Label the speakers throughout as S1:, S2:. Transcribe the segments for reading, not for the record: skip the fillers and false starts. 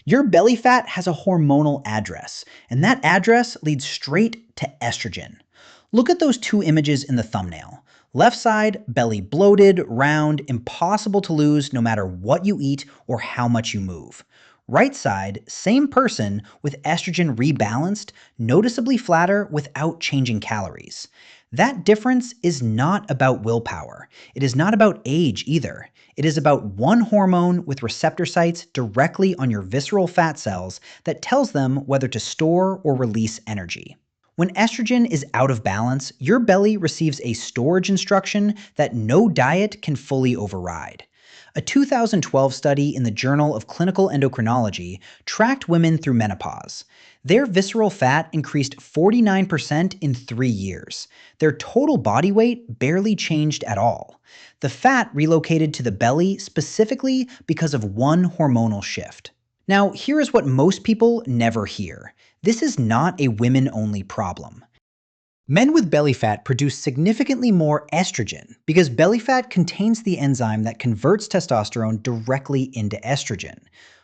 S1: Your belly fat has a hormonal address, and that address leads straight to estrogen. Look at those two images in the thumbnail. Left side, belly bloated, round, impossible to lose no matter what you eat or how much you move. Right side, same person with estrogen rebalanced, noticeably flatter without changing calories. That difference is not about willpower. It is not about age either. It is about one hormone with receptor sites directly on your visceral fat cells that tells them whether to store or release energy. When estrogen is out of balance, your belly receives a storage instruction that no diet can fully override. A 2012 study in the Journal of Clinical Endocrinology tracked women through menopause. Their visceral fat increased 49% in 3 years. Their total body weight barely changed at all. The fat relocated to the belly specifically because of one hormonal shift. Now, here is what most people never hear. This is not a women-only problem. Men with belly fat produce significantly more estrogen because belly fat contains the enzyme that converts testosterone directly into estrogen.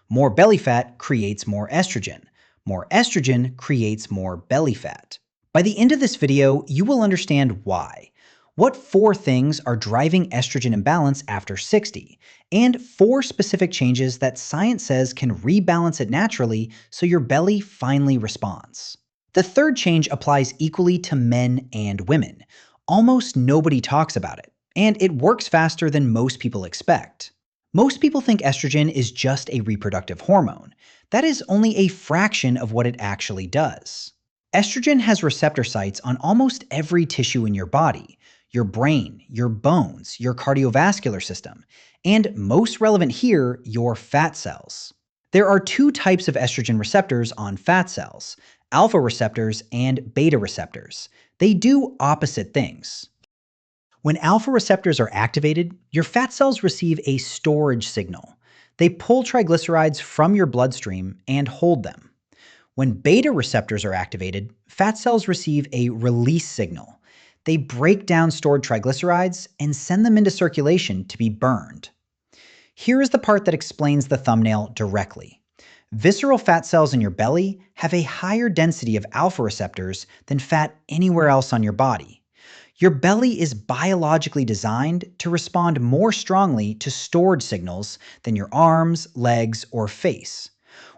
S1: More belly fat creates more estrogen. More estrogen creates more belly fat. By the end of this video, you will understand why. What 4 things are driving estrogen imbalance after 60, and 4 specific changes that science says can rebalance it naturally so your belly finally responds. The third change applies equally to men and women. Almost nobody talks about it, and it works faster than most people expect. Most people think estrogen is just a reproductive hormone. That is only a fraction of what it actually does. Estrogen has receptor sites on almost every tissue in your body: your brain, your bones, your cardiovascular system, and most relevant here, your fat cells. There are 2 types of estrogen receptors on fat cells: alpha receptors and beta receptors. They do opposite things. When alpha receptors are activated, your fat cells receive a storage signal. They pull triglycerides from your bloodstream and hold them. When beta receptors are activated, fat cells receive a release signal. They break down stored triglycerides and send them into circulation to be burned. Here is the part that explains the thumbnail directly. Visceral fat cells in your belly have a higher density of alpha receptors than fat anywhere else on your body. Your belly is biologically designed to respond more strongly to stored signals than your arms, legs, or face.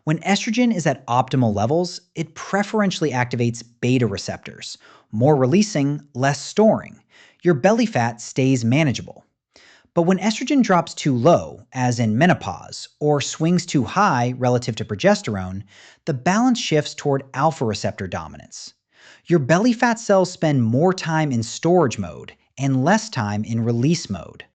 S1: When estrogen is at optimal levels, it preferentially activates beta receptors, more releasing, less storing. Your belly fat stays manageable. But when estrogen drops too low, as in menopause, or swings too high relative to progesterone, the balance shifts toward alpha receptor dominance. Your belly fat cells spend more time in storage mode and less time in release mode.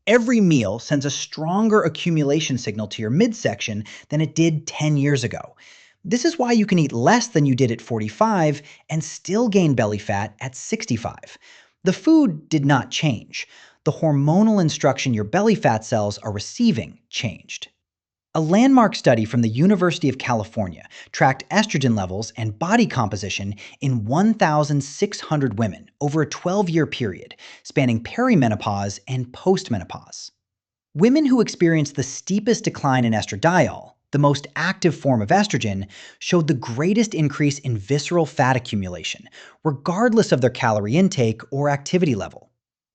S1: Every meal sends a stronger accumulation signal to your midsection than it did 10 years ago. This is why you can eat less than you did at 45 and still gain belly fat at 65. The food did not change. The hormonal instruction your belly fat cells are receiving changed. A landmark study from the University of California tracked estrogen levels and body composition in 1,600 women over a 12-year period, spanning perimenopause and postmenopause. Women who experienced the steepest decline in estradiol, the most active form of estrogen, showed the greatest increase in visceral fat accumulation, regardless of their calorie intake or activity level.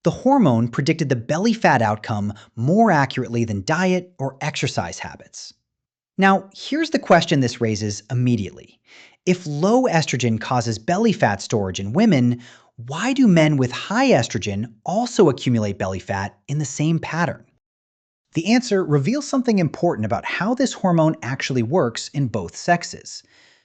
S1: The hormone predicted the belly fat outcome more accurately than diet or exercise habits. Now, here's the question this raises immediately. If low estrogen causes belly fat storage in women, why do men with high estrogen also accumulate belly fat in the same pattern? The answer reveals something important about how this hormone actually works in both sexes.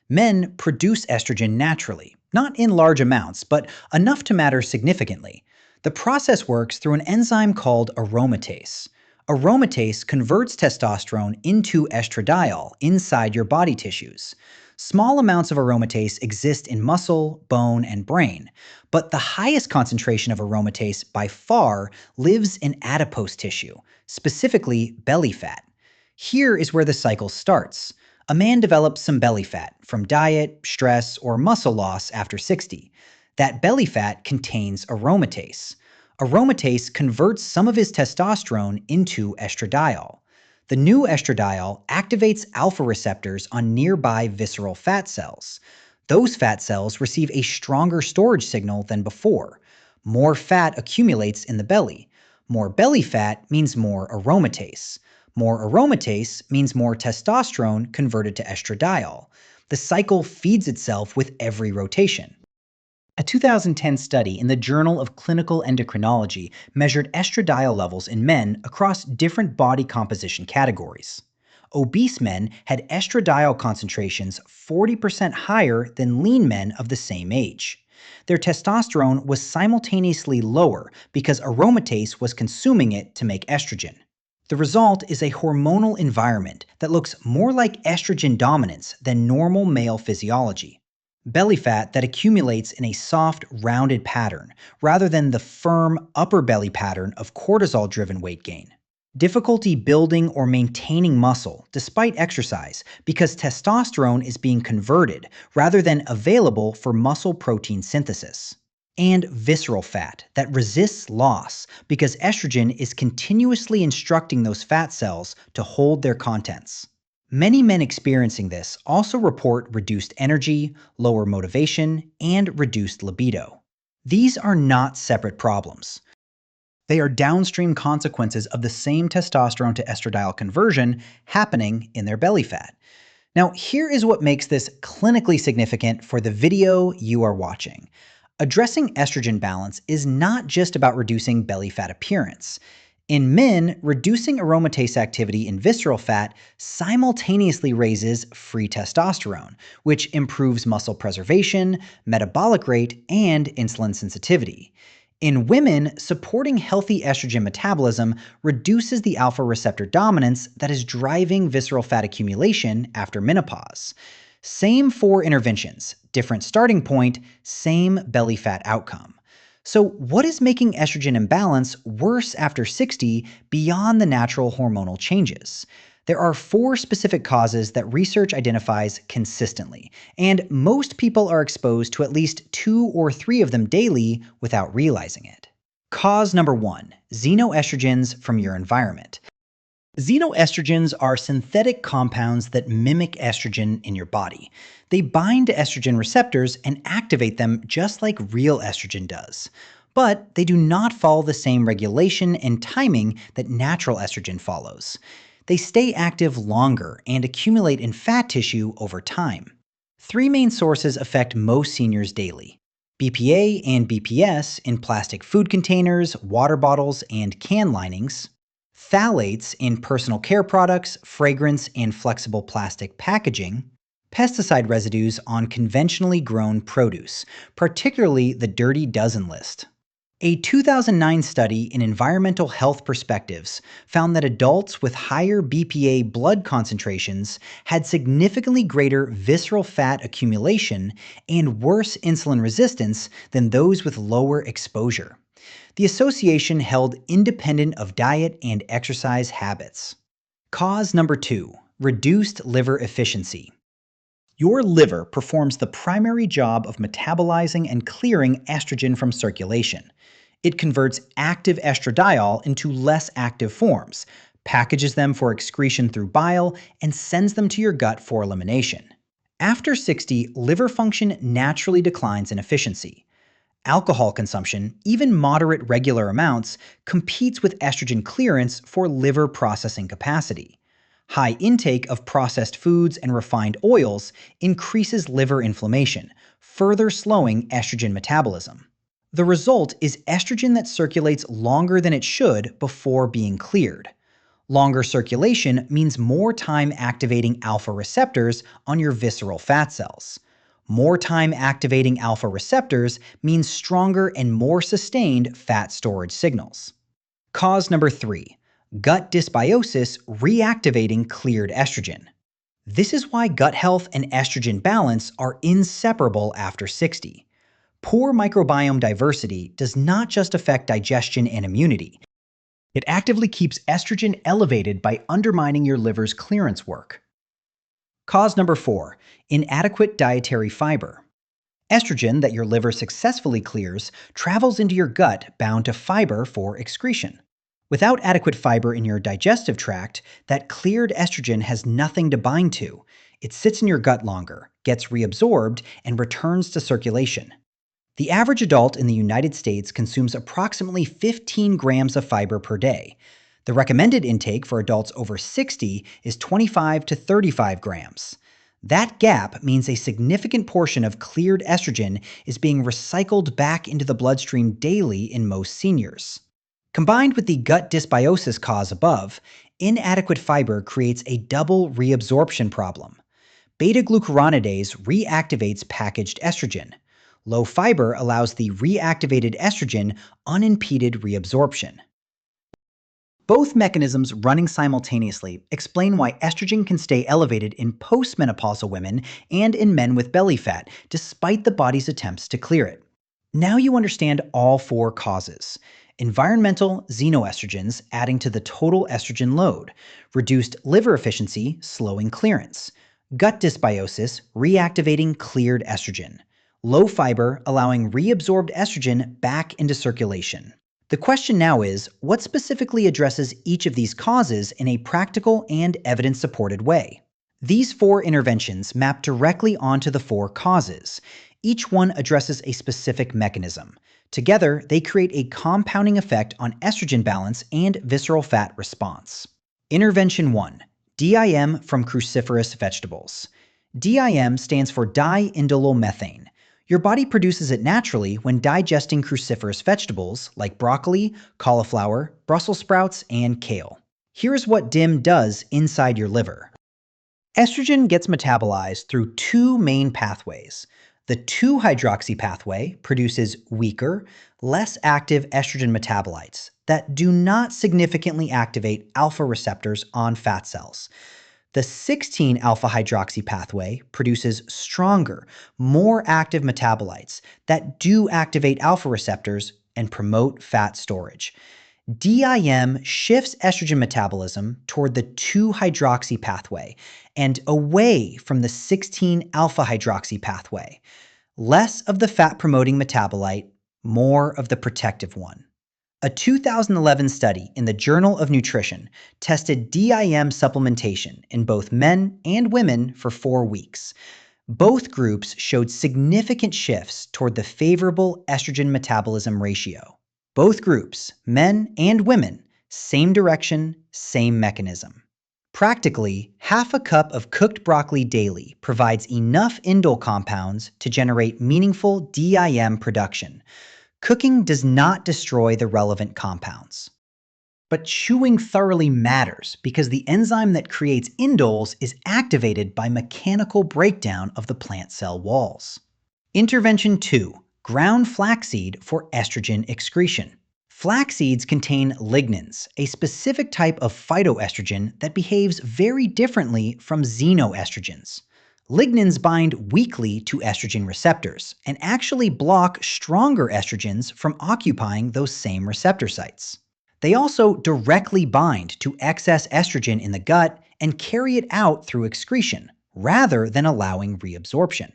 S1: Men produce estrogen naturally, not in large amounts, but enough to matter significantly. The process works through an enzyme called aromatase. Aromatase converts testosterone into estradiol inside your body tissues. Small amounts of aromatase exist in muscle, bone, and brain, but the highest concentration of aromatase by far lives in adipose tissue, specifically belly fat. Here is where the cycle starts. A man develops some belly fat from diet, stress, or muscle loss after 60. That belly fat contains aromatase. Aromatase converts some of his testosterone into estradiol. The new estradiol activates alpha receptors on nearby visceral fat cells. Those fat cells receive a stronger storage signal than before. More fat accumulates in the belly. More belly fat means more aromatase. More aromatase means more testosterone converted to estradiol. The cycle feeds itself with every rotation. A 2010 study in the Journal of Clinical Endocrinology measured estradiol levels in men across different body composition categories. Obese men had estradiol concentrations 40% higher than lean men of the same age. Their testosterone was simultaneously lower because aromatase was consuming it to make estrogen. The result is a hormonal environment that looks more like estrogen dominance than normal male physiology. Belly fat that accumulates in a soft, rounded pattern, rather than the firm upper belly pattern of cortisol-driven weight gain. Difficulty building or maintaining muscle despite exercise because testosterone is being converted rather than available for muscle protein synthesis. And visceral fat that resists loss because estrogen is continuously instructing those fat cells to hold their contents. Many men experiencing this also report reduced energy, lower motivation, and reduced libido. These are not separate problems. They are downstream consequences of the same testosterone to estradiol conversion happening in their belly fat. Now, here is what makes this clinically significant for the video you are watching. Addressing estrogen balance is not just about reducing belly fat appearance. In men, reducing aromatase activity in visceral fat simultaneously raises free testosterone, which improves muscle preservation, metabolic rate, and insulin sensitivity. In women, supporting healthy estrogen metabolism reduces the alpha receptor dominance that is driving visceral fat accumulation after menopause. Same four interventions, different starting point, same belly fat outcome. So, what is making estrogen imbalance worse after 60 beyond the natural hormonal changes? There are four specific causes that research identifies consistently, and most people are exposed to at least 2 or 3 of them daily without realizing it. Cause number 1: xenoestrogens from your environment. Xenoestrogens are synthetic compounds that mimic estrogen in your body. They bind to estrogen receptors and activate them just like real estrogen does. But they do not follow the same regulation and timing that natural estrogen follows. They stay active longer and accumulate in fat tissue over time. Three main sources affect most seniors daily: BPA and BPS in plastic food containers, water bottles, and can linings; phthalates in personal care products, fragrance, and flexible plastic packaging; pesticide residues on conventionally grown produce, particularly the Dirty Dozen list. A 2009 study in Environmental Health Perspectives found that adults with higher BPA blood concentrations had significantly greater visceral fat accumulation and worse insulin resistance than those with lower exposure. The association held independent of diet and exercise habits. Cause number 2: reduced liver efficiency. Your liver performs the primary job of metabolizing and clearing estrogen from circulation. It converts active estradiol into less active forms, packages them for excretion through bile, and sends them to your gut for elimination. After 60, liver function naturally declines in efficiency. Alcohol consumption, even moderate regular amounts, competes with estrogen clearance for liver processing capacity. High intake of processed foods and refined oils increases liver inflammation, further slowing estrogen metabolism. The result is estrogen that circulates longer than it should before being cleared. Longer circulation means more time activating alpha receptors on your visceral fat cells. More time activating alpha receptors means stronger and more sustained fat storage signals. Cause number 3: gut dysbiosis reactivating cleared estrogen. This is why gut health and estrogen balance are inseparable after 60. Poor microbiome diversity does not just affect digestion and immunity. It actively keeps estrogen elevated by undermining your liver's clearance work. Cause number 4: inadequate dietary fiber. Estrogen that your liver successfully clears travels into your gut bound to fiber for excretion. Without adequate fiber in your digestive tract, that cleared estrogen has nothing to bind to. It sits in your gut longer, gets reabsorbed, and returns to circulation. The average adult in the United States consumes approximately 15 grams of fiber per day. The recommended intake for adults over 60 is 25 to 35 grams. That gap means a significant portion of cleared estrogen is being recycled back into the bloodstream daily in most seniors. Combined with the gut dysbiosis cause above, inadequate fiber creates a double reabsorption problem. Beta-glucuronidase reactivates packaged estrogen. Low fiber allows the reactivated estrogen unimpeded reabsorption. Both mechanisms running simultaneously explain why estrogen can stay elevated in postmenopausal women and in men with belly fat, despite the body's attempts to clear it. Now you understand all four causes. Environmental xenoestrogens adding to the total estrogen load, reduced liver efficiency slowing clearance, gut dysbiosis reactivating cleared estrogen, low fiber allowing reabsorbed estrogen back into circulation. The question now is, what specifically addresses each of these causes in a practical and evidence-supported way? These four interventions map directly onto the four causes. Each one addresses a specific mechanism. Together, they create a compounding effect on estrogen balance and visceral fat response. Intervention 1. DIM from cruciferous vegetables. DIM stands for diindolylmethane. Your body produces it naturally when digesting cruciferous vegetables like broccoli, cauliflower, Brussels sprouts, and kale. Here's what DIM does inside your liver. Estrogen gets metabolized through two main pathways. The 2-hydroxy pathway produces weaker, less active estrogen metabolites that do not significantly activate alpha receptors on fat cells. The 16-alpha-hydroxy pathway produces stronger, more active metabolites that do activate alpha receptors and promote fat storage. DIM shifts estrogen metabolism toward the 2-hydroxy pathway and away from the 16-alpha-hydroxy pathway. Less of the fat-promoting metabolite, more of the protective one. A 2011 study in the Journal of Nutrition tested DIM supplementation in both men and women for 4 weeks. Both groups showed significant shifts toward the favorable estrogen metabolism ratio. Both groups, men and women, same direction, same mechanism. Practically, half a cup of cooked broccoli daily provides enough indole compounds to generate meaningful DIM production. Cooking does not destroy the relevant compounds. But chewing thoroughly matters because the enzyme that creates indoles is activated by mechanical breakdown of the plant cell walls. Intervention 2. Ground flaxseed for estrogen excretion. Flax seeds contain lignans, a specific type of phytoestrogen that behaves very differently from xenoestrogens. Lignans bind weakly to estrogen receptors and actually block stronger estrogens from occupying those same receptor sites. They also directly bind to excess estrogen in the gut and carry it out through excretion, rather than allowing reabsorption.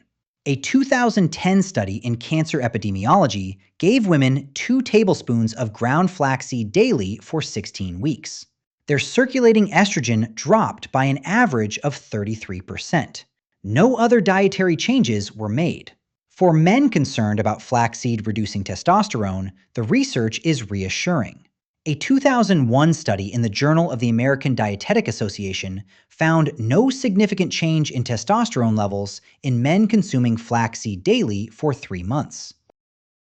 S1: A 2010 study in cancer epidemiology gave women 2 tablespoons of ground flaxseed daily for 16 weeks. Their circulating estrogen dropped by an average of 33%. No other dietary changes were made. For men concerned about flaxseed reducing testosterone, the research is reassuring. A 2001 study in the Journal of the American Dietetic Association found no significant change in testosterone levels in men consuming flaxseed daily for 3 months.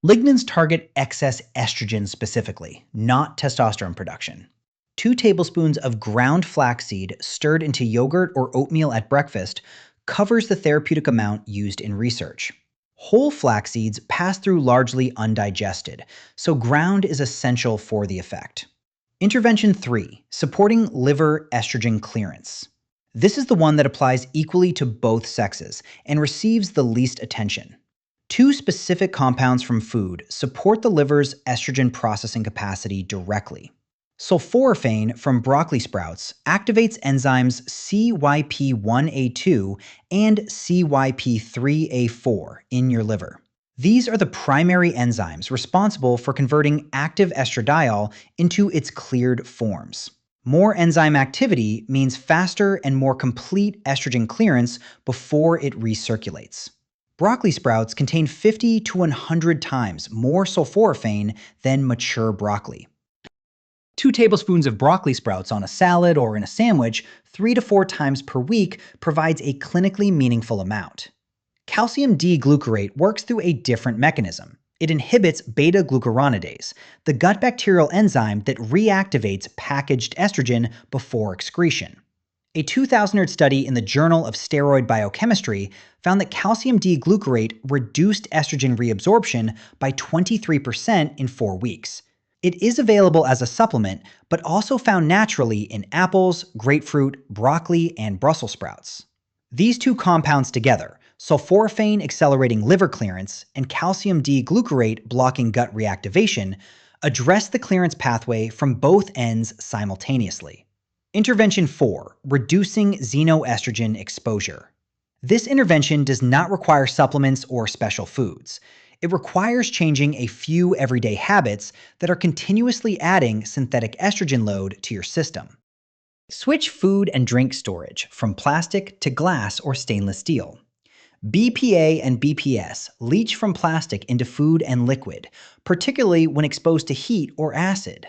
S1: Lignans target excess estrogen specifically, not testosterone production. 2 tablespoons of ground flaxseed stirred into yogurt or oatmeal at breakfast covers the therapeutic amount used in research. Whole flax seeds pass through largely undigested, so ground is essential for the effect. Intervention 3. Supporting liver estrogen clearance. This is the one that applies equally to both sexes and receives the least attention. 2 specific compounds from food support the liver's estrogen processing capacity directly. Sulforaphane from broccoli sprouts activates enzymes CYP1A2 and CYP3A4 in your liver. These are the primary enzymes responsible for converting active estradiol into its cleared forms. More enzyme activity means faster and more complete estrogen clearance before it recirculates. Broccoli sprouts contain 50 to 100 times more sulforaphane than mature broccoli. 2 tablespoons of broccoli sprouts on a salad or in a sandwich 3 to 4 times per week provides a clinically meaningful amount. Calcium D-glucarate works through a different mechanism. It inhibits beta-glucuronidase, the gut bacterial enzyme that reactivates packaged estrogen before excretion. A 2000 study in the Journal of Steroid Biochemistry found that calcium D-glucarate reduced estrogen reabsorption by 23% in 4 weeks. It is available as a supplement, but also found naturally in apples, grapefruit, broccoli, and Brussels sprouts. These two compounds together, sulforaphane accelerating liver clearance and calcium D-glucarate blocking gut reactivation, address the clearance pathway from both ends simultaneously. Intervention 4. Reducing xenoestrogen exposure. This intervention does not require supplements or special foods. It requires changing a few everyday habits that are continuously adding synthetic estrogen load to your system. Switch food and drink storage from plastic to glass or stainless steel. BPA and BPS leach from plastic into food and liquid, particularly when exposed to heat or acid.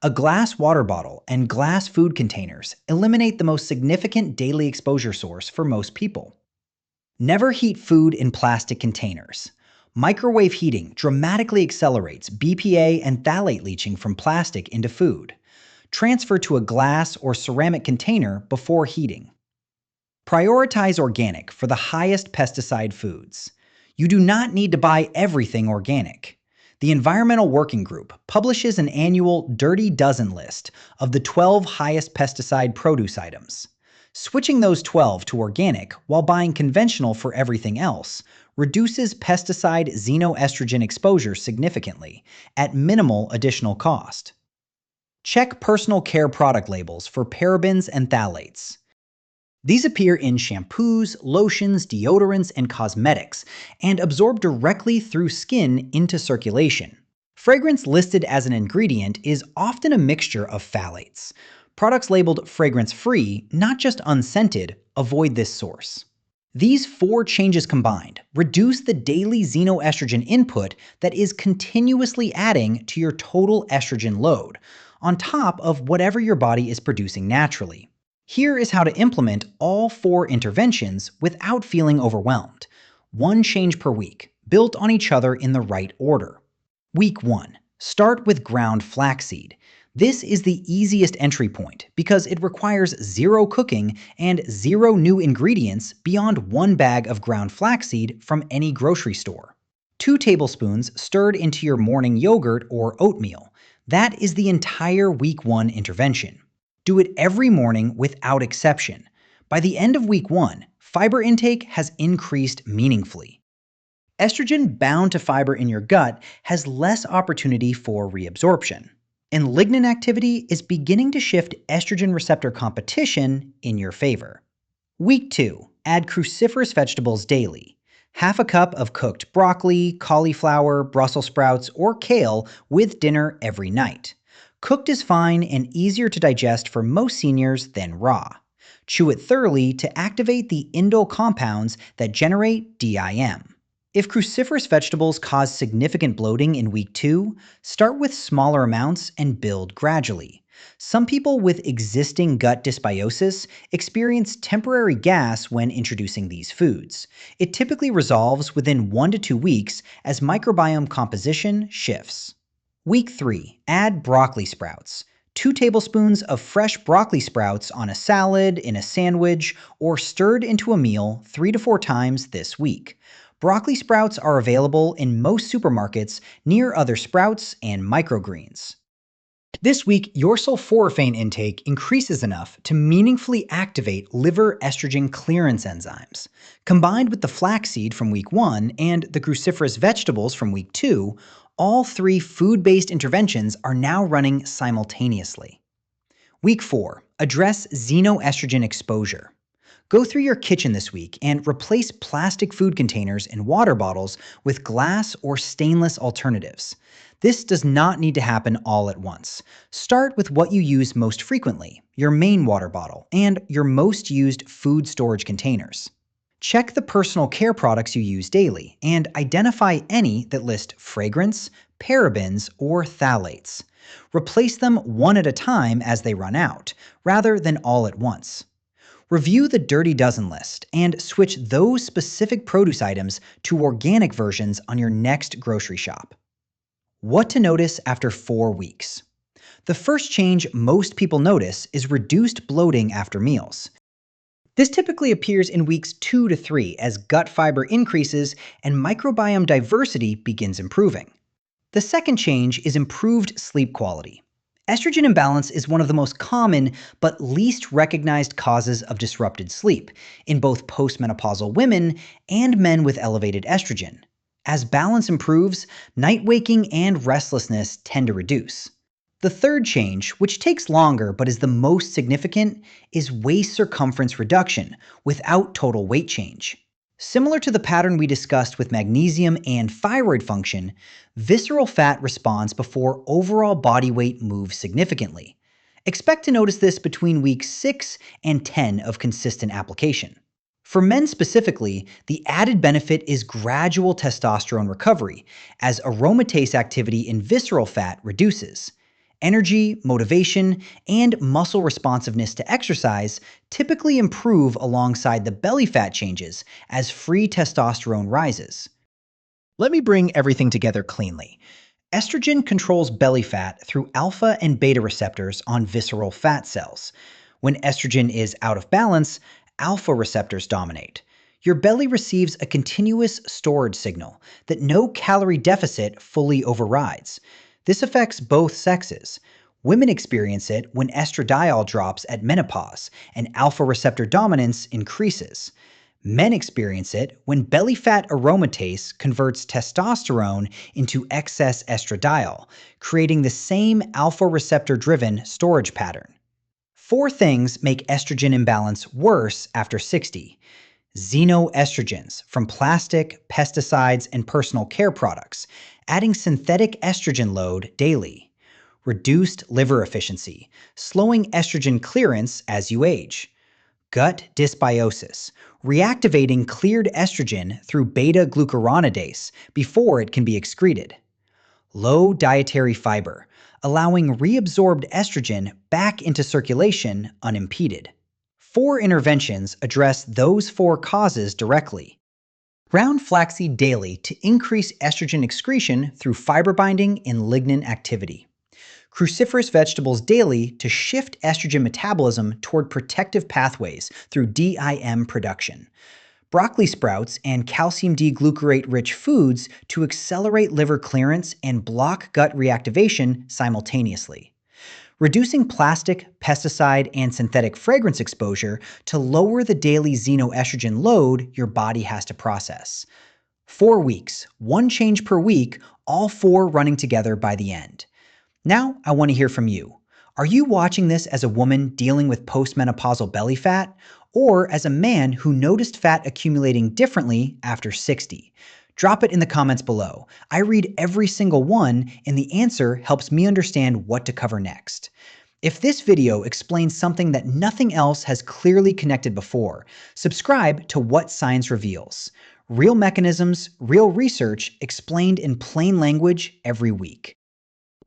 S1: A glass water bottle and glass food containers eliminate the most significant daily exposure source for most people. Never heat food in plastic containers. Microwave heating dramatically accelerates BPA and phthalate leaching from plastic into food. Transfer to a glass or ceramic container before heating. Prioritize organic for the highest pesticide foods. You do not need to buy everything organic. The Environmental Working Group publishes an annual Dirty Dozen list of the 12 highest pesticide produce items. Switching those 12 to organic while buying conventional for everything else reduces pesticide xenoestrogen exposure significantly at minimal additional cost. Check personal care product labels for parabens and phthalates. These appear in shampoos, lotions, deodorants, and cosmetics, and absorb directly through skin into circulation. Fragrance listed as an ingredient is often a mixture of phthalates. Products labeled fragrance-free, not just unscented, avoid this source. These 4 changes combined reduce the daily xenoestrogen input that is continuously adding to your total estrogen load, on top of whatever your body is producing naturally. Here is how to implement all 4 interventions without feeling overwhelmed. 1 change per week, built on each other in the right order. Week 1. Start with ground flaxseed. This is the easiest entry point because it requires 0 cooking and 0 new ingredients beyond 1 bag of ground flaxseed from any grocery store. 2 tablespoons stirred into your morning yogurt or oatmeal. That is the entire week 1 intervention. Do it every morning without exception. By the end of week 1, fiber intake has increased meaningfully. Estrogen bound to fiber in your gut has less opportunity for reabsorption, and lignin activity is beginning to shift estrogen receptor competition in your favor. Week 2. Add cruciferous vegetables daily. Half a cup of cooked broccoli, cauliflower, Brussels sprouts, or kale with dinner every night. Cooked is fine and easier to digest for most seniors than raw. Chew it thoroughly to activate the indole compounds that generate DIM. If cruciferous vegetables cause significant bloating in week 2, start with smaller amounts and build gradually. Some people with existing gut dysbiosis experience temporary gas when introducing these foods. It typically resolves within 1 to 2 weeks as microbiome composition shifts. Week 3. Add broccoli sprouts. 2 tablespoons of fresh broccoli sprouts on a salad, in a sandwich, or stirred into a meal 3 to 4 times this week. Broccoli sprouts are available in most supermarkets near other sprouts and microgreens. This week, your sulforaphane intake increases enough to meaningfully activate liver estrogen clearance enzymes. Combined with the flaxseed from week 1 and the cruciferous vegetables from week 2, all 3 food-based interventions are now running simultaneously. Week 4. Address xenoestrogen exposure. Go through your kitchen this week and replace plastic food containers and water bottles with glass or stainless alternatives. This does not need to happen all at once. Start with what you use most frequently, your main water bottle, and your most used food storage containers. Check the personal care products you use daily and identify any that list fragrance, parabens, or phthalates. Replace them one at a time as they run out, rather than all at once. Review the Dirty Dozen list and switch those specific produce items to organic versions on your next grocery shop. What to notice after 4 weeks. The first change most people notice is reduced bloating after meals. This typically appears in weeks 2 to 3 as gut fiber increases and microbiome diversity begins improving. The second change is improved sleep quality. Estrogen imbalance is one of the most common but least recognized causes of disrupted sleep in both postmenopausal women and men with elevated estrogen. As balance improves, night waking and restlessness tend to reduce. The third change, which takes longer but is the most significant, is waist circumference reduction without total weight change. Similar to the pattern we discussed with magnesium and thyroid function, visceral fat responds before overall body weight moves significantly. Expect to notice this between weeks 6 and 10 of consistent application. For men specifically, the added benefit is gradual testosterone recovery, as aromatase activity in visceral fat reduces. Energy, motivation, and muscle responsiveness to exercise typically improve alongside the belly fat changes as free testosterone rises. Let me bring everything together cleanly. Estrogen controls belly fat through alpha and beta receptors on visceral fat cells. When estrogen is out of balance, alpha receptors dominate. Your belly receives a continuous storage signal that no calorie deficit fully overrides. This affects both sexes. Women experience it when estradiol drops at menopause and alpha receptor dominance increases. Men experience it when belly fat aromatase converts testosterone into excess estradiol, creating the same alpha receptor-driven storage pattern. 4 things make estrogen imbalance worse after 60. Xenoestrogens from plastic, pesticides, and personal care products, adding synthetic estrogen load daily. Reduced liver efficiency, slowing estrogen clearance as you age. Gut dysbiosis, reactivating cleared estrogen through beta-glucuronidase before it can be excreted. Low dietary fiber, allowing reabsorbed estrogen back into circulation unimpeded. 4 interventions address those 4 causes directly. Ground flaxseed daily to increase estrogen excretion through fiber binding and lignin activity. Cruciferous vegetables daily to shift estrogen metabolism toward protective pathways through DIM production. Broccoli sprouts and calcium D-glucarate-rich foods to accelerate liver clearance and block gut reactivation simultaneously. Reducing plastic, pesticide, and synthetic fragrance exposure to lower the daily xenoestrogen load your body has to process. 4 weeks, 1 change per week, all 4 running together by the end. Now, I want to hear from you. Are you watching this as a woman dealing with postmenopausal belly fat, or as a man who noticed fat accumulating differently after 60? Drop it in the comments below. I read every single one, and the answer helps me understand what to cover next. If this video explains something that nothing else has clearly connected before, subscribe to What Science Reveals. Real mechanisms, real research explained in plain language every week.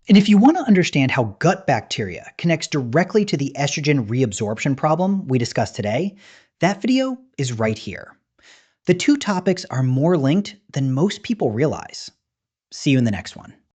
S1: And if you want to understand how gut bacteria connects directly to the estrogen reabsorption problem we discussed today, that video is right here. The 2 topics are more linked than most people realize. See you in the next one.